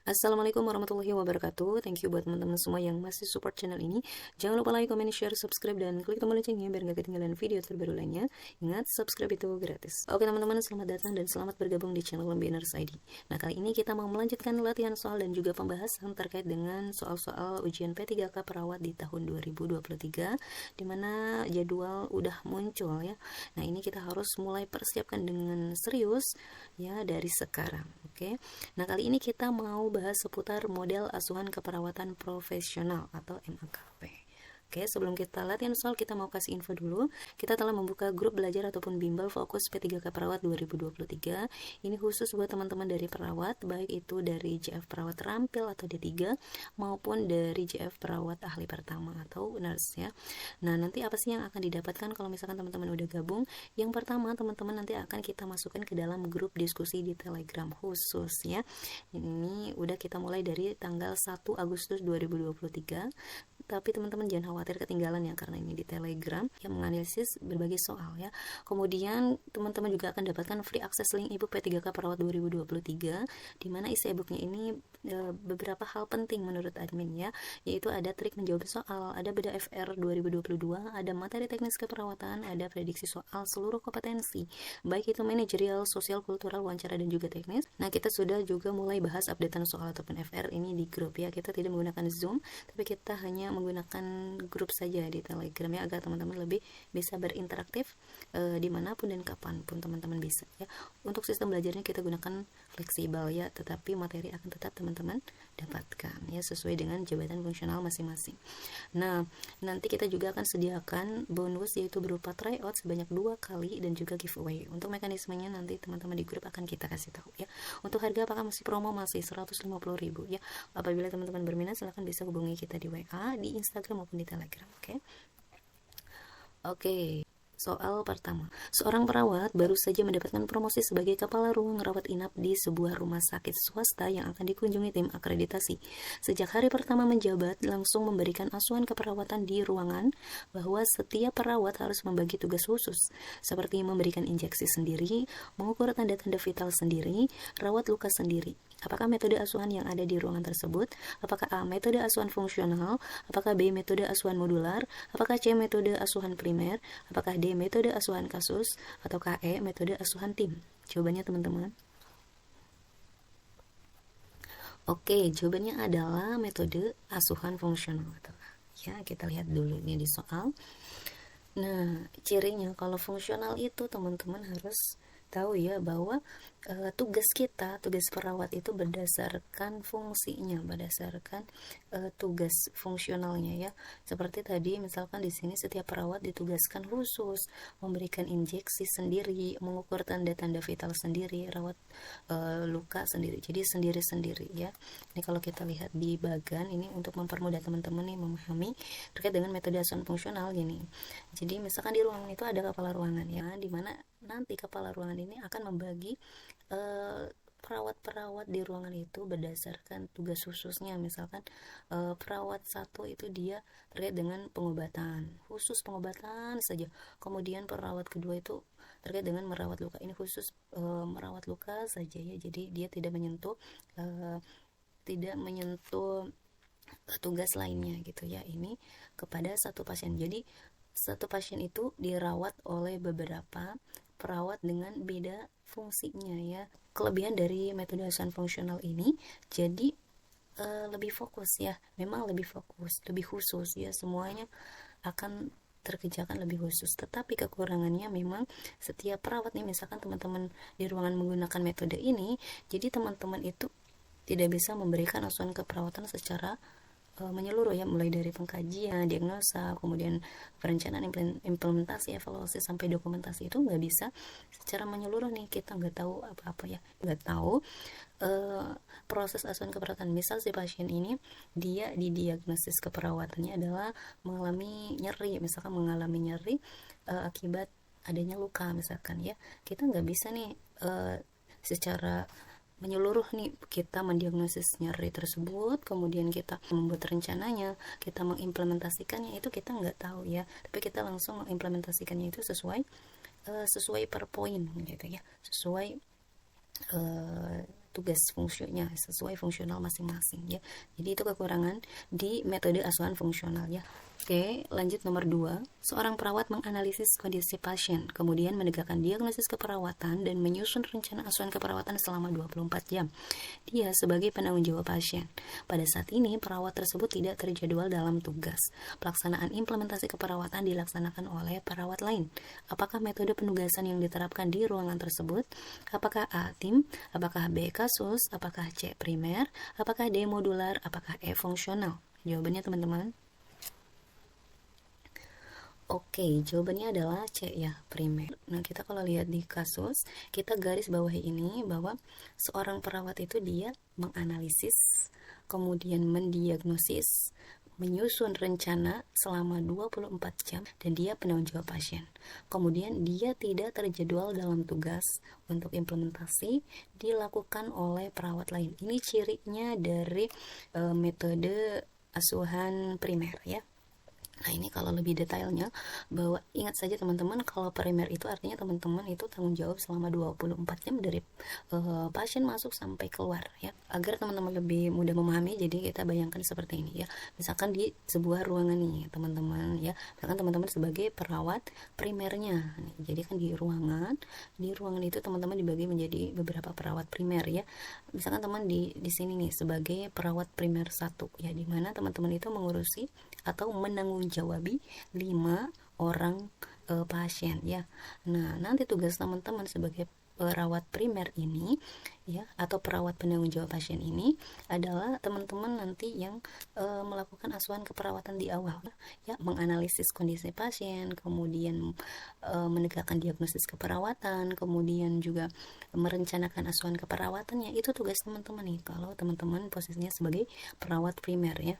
Assalamualaikum warahmatullahi wabarakatuh. Thank you buat teman-teman semua yang masih support channel ini. Jangan lupa like, comment, share, subscribe, dan klik tombol loncengnya biar gak ketinggalan video terbaru lainnya. Ingat, subscribe itu gratis. Oke teman-teman, selamat datang dan selamat bergabung di channel Lembiners ID. Nah, kali ini kita mau melanjutkan latihan soal dan juga pembahasan terkait dengan soal-soal ujian P3K perawat di tahun 2023, dimana jadwal udah muncul ya. Nah, ini kita harus mulai persiapkan dengan serius ya dari sekarang. Oke. Nah, kali ini kita mau bahas seputar model asuhan keperawatan profesional atau MAKP. Oke, sebelum kita latihan soal, kita mau kasih info dulu. Kita telah membuka grup belajar ataupun bimbel fokus P3K Perawat 2023. Ini khusus buat teman-teman dari perawat, baik itu dari JF Perawat Rampil atau D3 maupun dari JF Perawat Ahli Pertama atau nurse ya. Nah, nanti apa sih yang akan didapatkan kalau misalkan teman-teman udah gabung? Yang pertama, teman-teman nanti akan kita masukkan ke dalam grup diskusi di Telegram khusus ya. Ini udah kita mulai dari tanggal 1 Agustus 2023. Tapi teman-teman jangan khawatir ketinggalan ya, karena ini di Telegram yang menganalisis berbagai soal ya. Kemudian teman-teman juga akan dapatkan free akses link ebook P3K Perawat 2023, di mana isi ebooknya ini beberapa hal penting menurut admin ya, yaitu ada trik menjawab soal, ada beda FR 2022, ada materi teknis keperawatan, ada prediksi soal seluruh kompetensi, baik itu manajerial, sosial, kultural, wawancara, dan juga teknis. Nah, kita sudah juga mulai bahas updatean soal ataupun FR ini di grup ya. Kita tidak menggunakan Zoom, tapi kita hanya menggunakan grup saja di Telegram ya, agar teman-teman lebih bisa berinteraktif dimanapun dan kapanpun teman-teman bisa ya. Untuk sistem belajarnya kita gunakan fleksibel ya, tetapi materi akan tetap teman-teman dapatkan ya sesuai dengan jabatan fungsional masing-masing. Nah, nanti kita juga akan sediakan bonus yaitu berupa tryout sebanyak 2 kali dan juga giveaway. Untuk mekanismenya nanti teman-teman di grup akan kita kasih tahu ya. Untuk harga apakah masih promo, masih 150.000 ya. Apabila teman-teman berminat silahkan bisa hubungi kita di WA, di Instagram maupun di Telegram. Oke. Soal pertama, seorang perawat baru saja mendapatkan promosi sebagai kepala ruang rawat inap di sebuah rumah sakit swasta yang akan dikunjungi tim akreditasi. Sejak hari pertama menjabat, langsung memberikan asuhan keperawatan di ruangan bahwa setiap perawat harus membagi tugas khusus, seperti memberikan injeksi sendiri, mengukur tanda-tanda vital sendiri, rawat luka sendiri. Apakah metode asuhan yang ada di ruangan tersebut? Apakah A. Metode asuhan fungsional? Apakah B. Metode asuhan modular? Apakah C. Metode asuhan primer? Apakah D. Metode asuhan kasus? Ataukah E. Metode asuhan tim? Jawabannya teman-teman. Oke, jawabannya adalah metode asuhan fungsional. Ya, kita lihat dulu ini di soal. Nah, cirinya kalau fungsional itu teman-teman harus tahu ya bahwa tugas perawat itu berdasarkan fungsinya, berdasarkan tugas fungsionalnya ya. Seperti tadi misalkan di sini setiap perawat ditugaskan khusus memberikan injeksi sendiri, mengukur tanda-tanda vital sendiri, rawat luka sendiri. Jadi sendiri-sendiri ya. Ini kalau kita lihat di bagan ini untuk mempermudah teman-teman nih memahami terkait dengan metode asuhan fungsional gini. Jadi misalkan di ruangan itu ada kepala ruangan ya, di mana nanti kepala ruangan ini akan membagi perawat-perawat di ruangan itu berdasarkan tugas khususnya. Misalkan perawat satu itu dia terkait dengan pengobatan, khusus pengobatan saja. Kemudian perawat kedua itu terkait dengan merawat luka, ini khusus merawat luka saja ya. Jadi dia tidak menyentuh tugas lainnya gitu ya, ini kepada satu pasien. Jadi satu pasien itu dirawat oleh beberapa perawat dengan beda fungsinya ya. Kelebihan dari metode asuhan fungsional ini jadi lebih fokus ya, memang lebih fokus, lebih khusus ya, semuanya akan terkerjakan lebih khusus. Tetapi kekurangannya memang setiap perawat nih, misalkan teman-teman di ruangan menggunakan metode ini, jadi teman-teman itu tidak bisa memberikan asuhan keperawatan secara menyeluruh ya, mulai dari pengkajian, diagnosa, kemudian perencanaan, implementasi, evaluasi sampai dokumentasi, itu nggak bisa secara menyeluruh nih. Kita nggak tahu apa-apa ya, nggak tahu proses asuhan keperawatan. Misal si pasien ini dia didiagnosis keperawatannya adalah mengalami nyeri, misalkan mengalami nyeri akibat adanya luka misalkan ya, kita nggak bisa nih secara menyeluruh nih kita mendiagnosis nyeri tersebut, kemudian kita membuat rencananya, kita mengimplementasikannya, itu kita nggak tahu ya. Tapi kita langsung mengimplementasikannya itu sesuai per poin gitu ya, sesuai tugas fungsinya sesuai fungsional masing-masing ya. Jadi itu kekurangan di metode asuhan fungsional ya. Oke, lanjut nomor 2. Seorang perawat menganalisis kondisi pasien, kemudian menegakkan diagnosis keperawatan dan menyusun rencana asuhan keperawatan selama 24 jam. Dia sebagai penanggung jawab pasien. Pada saat ini, perawat tersebut tidak terjadwal dalam tugas. Pelaksanaan implementasi keperawatan dilaksanakan oleh perawat lain. Apakah metode penugasan yang diterapkan di ruangan tersebut? Apakah A. Tim? Apakah B. Kasus? Apakah C. Primer? Apakah D. Modular? Apakah E. Fungsional? Jawabannya teman-teman. Oke, jawabannya adalah C ya, primer. Nah, kita kalau lihat di kasus, kita garis bawahi ini bahwa seorang perawat itu dia menganalisis, kemudian mendiagnosis, menyusun rencana selama 24 jam, dan dia penanggung jawab pasien. Kemudian dia tidak terjadwal dalam tugas untuk implementasi dilakukan oleh perawat lain. Ini cirinya dari metode asuhan primer ya. Nah, ini kalau lebih detailnya, bahwa ingat saja teman-teman, kalau primer itu artinya teman-teman itu tanggung jawab selama 24 jam dari pasien masuk sampai keluar ya. Agar teman-teman lebih mudah memahami, jadi kita bayangkan seperti ini ya. Misalkan di sebuah ruangan nih teman-teman ya. Misalkan teman-teman sebagai perawat primernya. Jadi kan di ruangan itu teman-teman dibagi menjadi beberapa perawat primer ya. Misalkan teman di sini nih sebagai perawat primer 1 ya, di mana teman-teman itu mengurusi atau menanggung jawabi 5 orang pasien ya. Nah, nanti tugas teman-teman sebagai perawat primer ini ya, atau perawat penanggung jawab pasien ini adalah teman-teman nanti yang melakukan asuhan keperawatan di awal ya, menganalisis kondisi pasien, kemudian menegakkan diagnosis keperawatan, kemudian juga merencanakan asuhan keperawatannya. Itu tugas teman-teman nih kalau teman-teman posisinya sebagai perawat primer ya,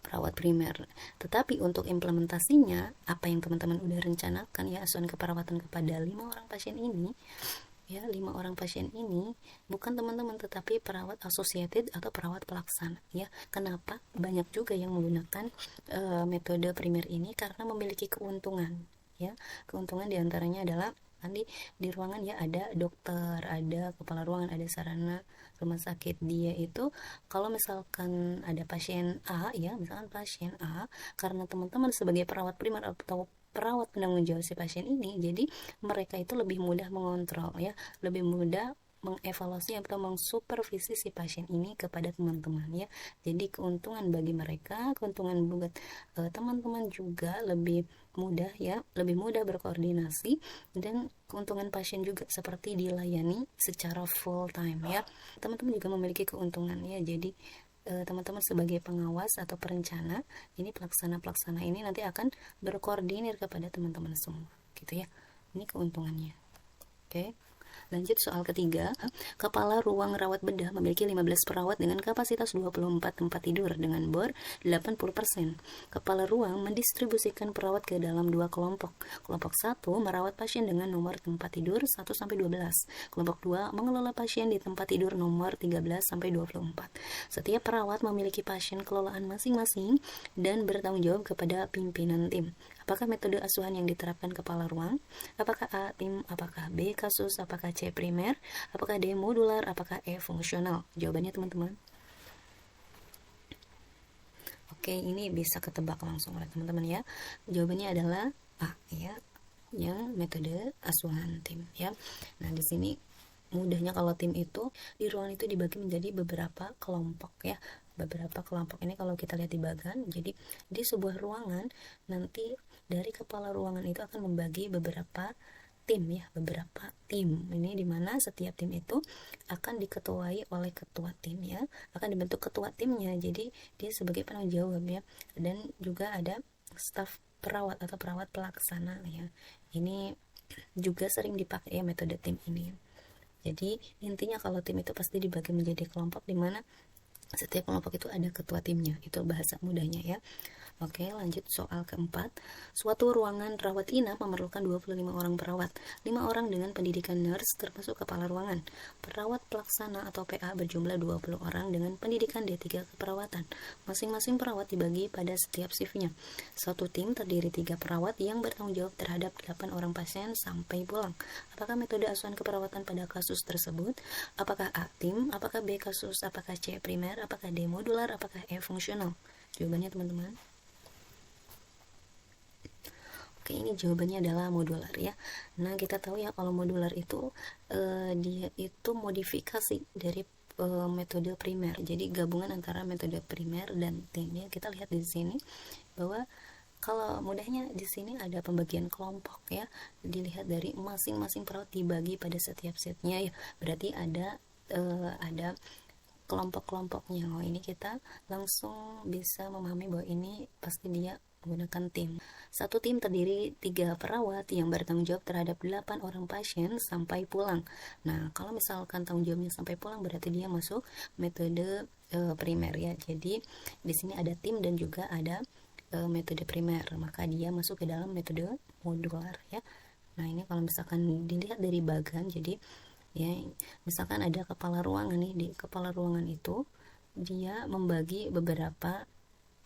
perawat primer. Tetapi untuk implementasinya, apa yang teman-teman udah rencanakan ya, asuhan keperawatan kepada 5 orang pasien ini ya, 5 orang pasien ini bukan teman-teman, tetapi perawat associated atau perawat pelaksana ya. Kenapa banyak juga yang menggunakan metode primer ini? Karena memiliki keuntungan ya. Keuntungan diantaranya adalah nanti di ruangan ya ada dokter, ada kepala ruangan, ada sarana rumah sakit. Dia itu kalau misalkan ada pasien A ya, misalkan pasien A, karena teman-teman sebagai perawat primer atau perawat penanggung jawab si pasien ini, jadi mereka itu lebih mudah mengontrol ya, lebih mudah mengevaluasi atau mengsupervisi si pasien ini kepada teman-teman ya. Jadi keuntungan bagi mereka, keuntungan buat teman-teman juga lebih mudah ya, lebih mudah berkoordinasi, dan keuntungan pasien juga seperti dilayani secara full time ya. Teman-teman juga memiliki keuntungan ya. Jadi teman-teman sebagai pengawas atau perencana, ini pelaksana ini nanti akan berkoordinir kepada teman-teman semua gitu ya. Ini keuntungannya. Oke. Lanjut soal ketiga, kepala ruang rawat bedah memiliki 15 perawat dengan kapasitas 24 tempat tidur dengan bor 80%. Kepala ruang mendistribusikan perawat ke dalam 2 kelompok. Kelompok 1 merawat pasien dengan nomor tempat tidur 1-12. Kelompok 2 mengelola pasien di tempat tidur nomor 13-24. Setiap perawat memiliki pasien kelolaan masing-masing dan bertanggung jawab kepada pimpinan tim. Apakah metode asuhan yang diterapkan kepala ruang? Apakah A. Tim? Apakah B. Kasus? Apakah C. Primer? Apakah D. Modular? Apakah E. Fungsional? Jawabannya teman-teman. Oke, ini bisa ketebak langsung oleh teman-teman ya. Jawabannya adalah A ya, yang metode asuhan tim ya. Nah, di sini mudahnya kalau tim itu di ruangan itu dibagi menjadi beberapa kelompok ya. Beberapa kelompok ini kalau kita lihat di bagan, jadi di sebuah ruangan nanti dari kepala ruangan itu akan membagi beberapa tim ya, beberapa tim. Ini dimana setiap tim itu akan diketuai oleh ketua tim ya, akan dibentuk ketua timnya, jadi dia sebagai penanggung jawab ya. Dan juga ada staf perawat atau perawat pelaksana ya. Ini juga sering dipakai ya metode tim ini. Jadi intinya kalau tim itu pasti dibagi menjadi kelompok, dimana Setiap kelompok itu ada ketua timnya, itu bahasa mudahnya ya. Oke, lanjut soal keempat. Suatu ruangan rawat inap memerlukan 25 orang perawat, 5 orang dengan pendidikan nurse termasuk kepala ruangan. Perawat pelaksana atau PA berjumlah 20 orang dengan pendidikan D3 keperawatan. Masing-masing perawat dibagi pada setiap shiftnya. Satu tim terdiri 3 perawat yang bertanggung jawab terhadap 8 orang pasien sampai pulang. Apakah metode asuhan keperawatan pada kasus tersebut? Apakah A tim? Apakah B kasus? Apakah C primer? Apakah D modular? Apakah E fungsional? Jawabannya teman-teman. Oke, ini jawabannya adalah modular ya. Nah, kita tahu ya kalau modular itu dia itu modifikasi dari metode primer. Jadi gabungan antara metode primer dan tim ya. Kita lihat di sini bahwa kalau mudahnya di sini ada pembagian kelompok ya. Dilihat dari masing-masing perawat dibagi pada setiap setnya ya. Berarti ada kelompok-kelompoknya. Oh, ini kita langsung bisa memahami bahwa ini pasti dia menggunakan tim. Satu tim terdiri 3 perawat yang bertanggung jawab terhadap 8 orang pasien sampai pulang. Nah, kalau misalkan tanggung jawabnya sampai pulang berarti dia masuk metode primer ya. Jadi di sini ada tim dan juga ada metode primer, maka dia masuk ke dalam metode modular ya. Nah, ini kalau misalkan dilihat dari bagan, jadi ya misalkan ada kepala ruangan nih, di kepala ruangan itu dia membagi beberapa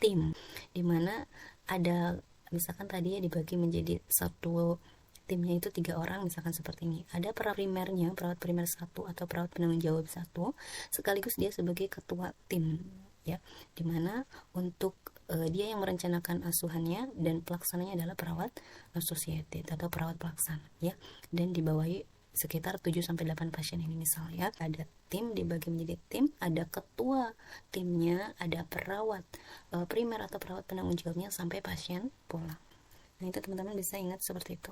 tim, dimana ada misalkan tadi ya dibagi menjadi satu timnya itu 3 orang misalkan seperti ini. Ada perawat primernya, perawat primer 1 atau perawat penanggung jawab 1 sekaligus dia sebagai ketua tim ya, dimana untuk dia yang merencanakan asuhannya dan pelaksananya adalah perawat associated atau perawat pelaksana ya, dan dibawahi sekitar 7-8 pasien ini misalnya. Ada tim dibagi menjadi tim, ada ketua timnya, ada perawat primer atau perawat penanggung jawabnya sampai pasien pulang. Nah, itu teman-teman bisa ingat seperti itu.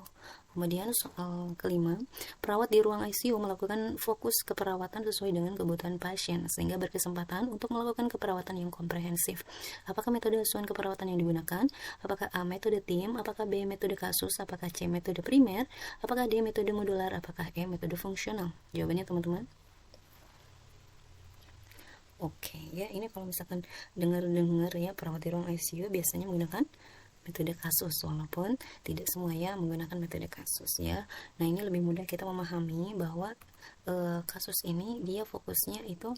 Kemudian soal kelima, perawat di ruang ICU melakukan fokus keperawatan sesuai dengan kebutuhan pasien sehingga berkesempatan untuk melakukan keperawatan yang komprehensif. Apakah metode asuhan keperawatan yang digunakan? Apakah A metode tim? Apakah B metode kasus? Apakah C metode primer? Apakah D metode modular? Apakah E metode fungsional? Jawabannya teman-teman. Oke ya, ini kalau misalkan dengar-dengar ya perawat di ruang ICU biasanya menggunakan metode kasus, walaupun tidak semua ya menggunakan metode kasus ya. Nah, ini lebih mudah kita memahami bahwa kasus ini dia fokusnya itu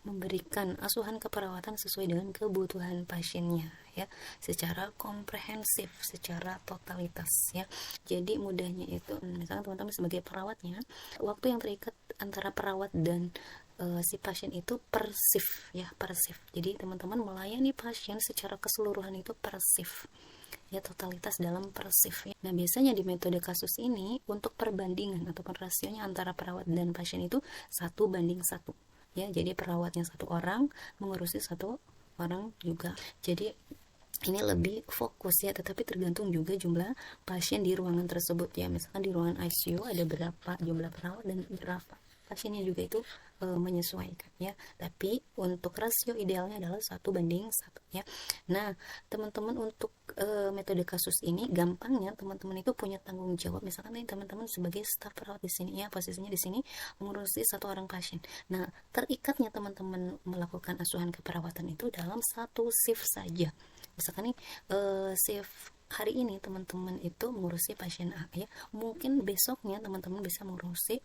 memberikan asuhan keperawatan sesuai dengan kebutuhan pasiennya ya, secara komprehensif, secara totalitas ya. Jadi mudahnya itu misalnya teman-teman sebagai perawatnya, waktu yang terikat antara perawat dan si pasien itu persif ya, persif. Jadi teman-teman melayani pasien secara keseluruhan itu persif ya, totalitas dalam persif ya. Nah, biasanya di metode kasus ini untuk perbandingan ataupun rasionya antara perawat dan pasien itu 1:1 ya. Jadi perawatnya 1 orang mengurusi 1 orang juga. Jadi ini lebih fokus ya, tetapi tergantung juga jumlah pasien di ruangan tersebut ya. Misalkan di ruangan ICU ada berapa jumlah perawat dan berapa pasiennya juga itu menyesuaikan ya. Tapi untuk rasio idealnya adalah 1:1 ya. Nah, teman-teman untuk metode kasus ini gampangnya teman-teman itu punya tanggung jawab. Misalkan nih teman-teman sebagai staf perawat di sini ya, posisinya di sini mengurusi 1 orang pasien. Nah, terikatnya teman-teman melakukan asuhan keperawatan itu dalam 1 shift saja. Misalkan nih shift hari ini teman-teman itu mengurusi pasien A ya, mungkin besoknya teman-teman bisa mengurusi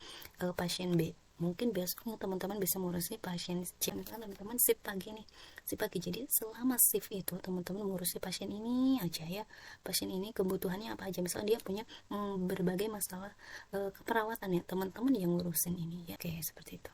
pasien B, mungkin besoknya teman-teman bisa mengurusi pasien C. Misalkan teman-teman shift pagi nih, shift pagi, jadi selama shift itu teman-teman mengurusi pasien ini aja ya, pasien ini kebutuhannya apa aja, misalnya dia punya berbagai masalah keperawatan ya, teman-teman yang ngurusin ini ya. Oke, seperti itu.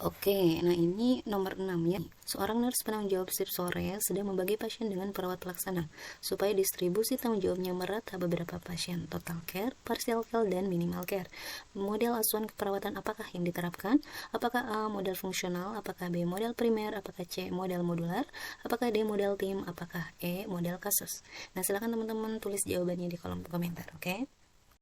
Oke, nah ini nomor 6 ya. Seorang nurse penanggung jawab shift sore sedang membagi pasien dengan perawat pelaksana supaya distribusi tanggung jawabnya merata beberapa pasien, total care, partial care, dan minimal care. Model asuhan keperawatan apakah yang diterapkan? Apakah A model fungsional? Apakah B model primer? Apakah C model modular? Apakah D model tim? Apakah E model kasus? Nah, silakan teman-teman tulis jawabannya di kolom komentar, oke?